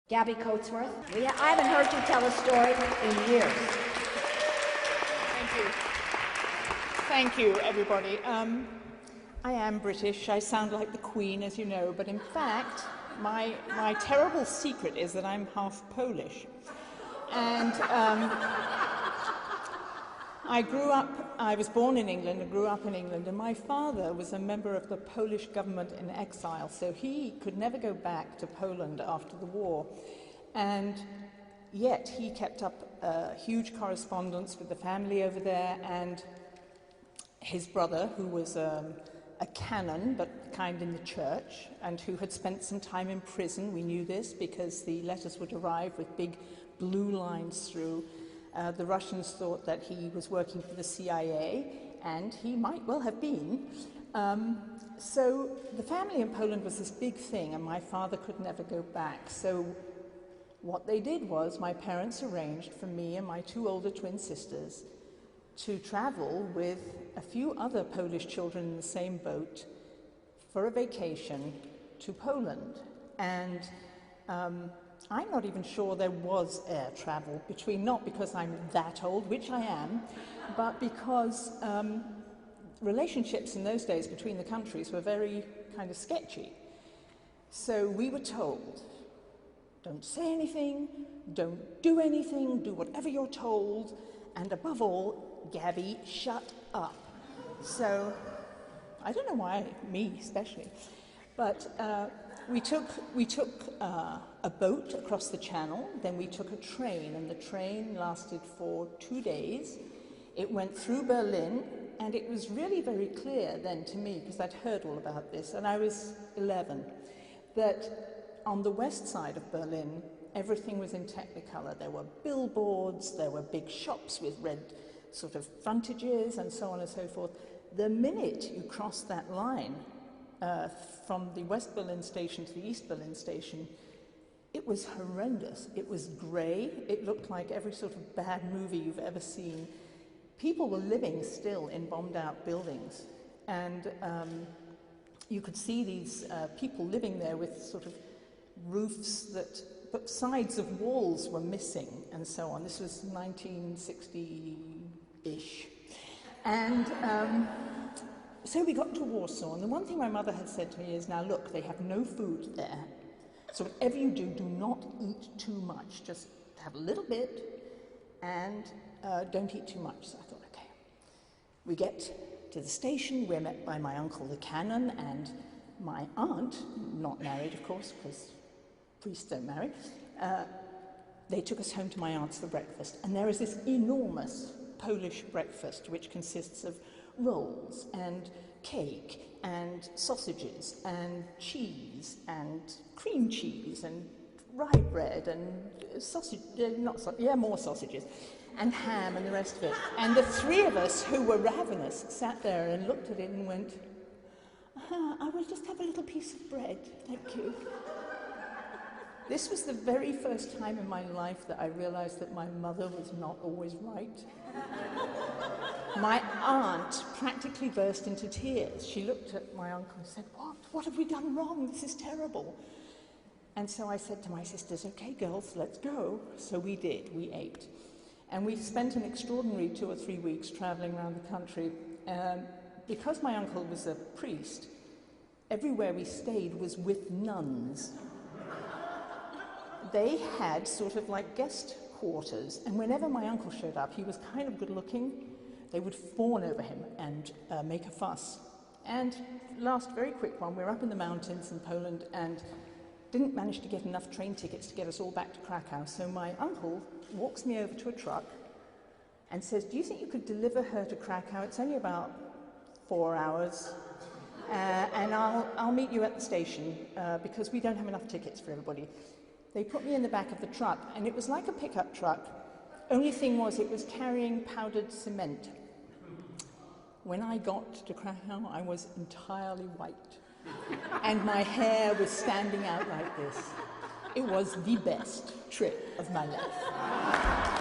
Gabi Coatsworth. I haven't heard you tell a story in years. Thank you. Thank you, everybody. I am British. I sound like the Queen, as you know, but in fact, my terrible secret is that I'm half Polish. And I was born in England and grew up in England, and my father was a member of the Polish government in exile, so he could never go back to Poland after the war. And yet he kept up a huge correspondence with the family over there, and his brother, who was a canon, but kind in the church, and who had spent some time in prison. We knew this because the letters would arrive with big blue lines through. The Russians thought that he was working for the CIA, and he might well have been. So the family in Poland was this big thing, and my father could never go back. So what they did was my parents arranged for me and my two older twin sisters to travel with a few other Polish children in the same boat for a vacation to Poland. And I'm not even sure there was air travel between, not because I'm that old, which I am, but because relationships in those days between the countries were very kind of sketchy. So we were told, don't say anything, don't do anything, do whatever you're told, and above all, Gabi, shut up. So, I don't know why, me especially, but we took a boat across the channel, then we took a train, and the train lasted for 2 days. It went through Berlin, and it was really very clear then to me, because I'd heard all about this, and I was 11, that on the west side of Berlin, everything was in Technicolor. There were billboards, there were big shops with red sort of frontages, and so on and so forth. The minute you crossed that line, from the West Berlin station to the East Berlin station, it was horrendous. It was grey. It looked like every sort of bad movie you've ever seen. People were living still in bombed-out buildings, and you could see these people living there with sort of roofs but sides of walls were missing, and so on. This was 1960-ish. And so we got to Warsaw, and the one thing my mother had said to me is, now look, they have no food there, so whatever you do, do not eat too much. Just have a little bit, and don't eat too much. So I thought, okay. We get to the station, we're met by my uncle, the canon, and my aunt, not married, of course, because priests don't marry. They took us home to my aunt's for breakfast, and there is this enormous Polish breakfast, which consists of rolls and cake and sausages and cheese and cream cheese and rye bread and more sausages and ham and the rest of it. And the three of us who were ravenous sat there and looked at it and went, I will just have a little piece of bread, thank you. This was the very first time in my life that I realized that my mother was not always right. My aunt practically burst into tears. She looked at my uncle and said, What have we done wrong? This is terrible. And so I said to my sisters, okay, girls, let's go. So we did, we ate. And we spent an extraordinary 2 or 3 weeks traveling around the country. Because my uncle was a priest, everywhere we stayed was with nuns. They had sort of like guest quarters, and whenever my uncle showed up, he was kind of good looking, they would fawn over him and make a fuss. And last very quick one, we're up in the mountains in Poland and didn't manage to get enough train tickets to get us all back to Krakow, so my uncle walks me over to a truck and says, do you think you could deliver her to Krakow? It's only about 4 hours, and I'll meet you at the station because we don't have enough tickets for everybody. They put me in the back of the truck, and it was like a pickup truck. Only thing was, it was carrying powdered cement. When I got to Krakow, I was entirely white, and my hair was standing out like this. It was the best trip of my life.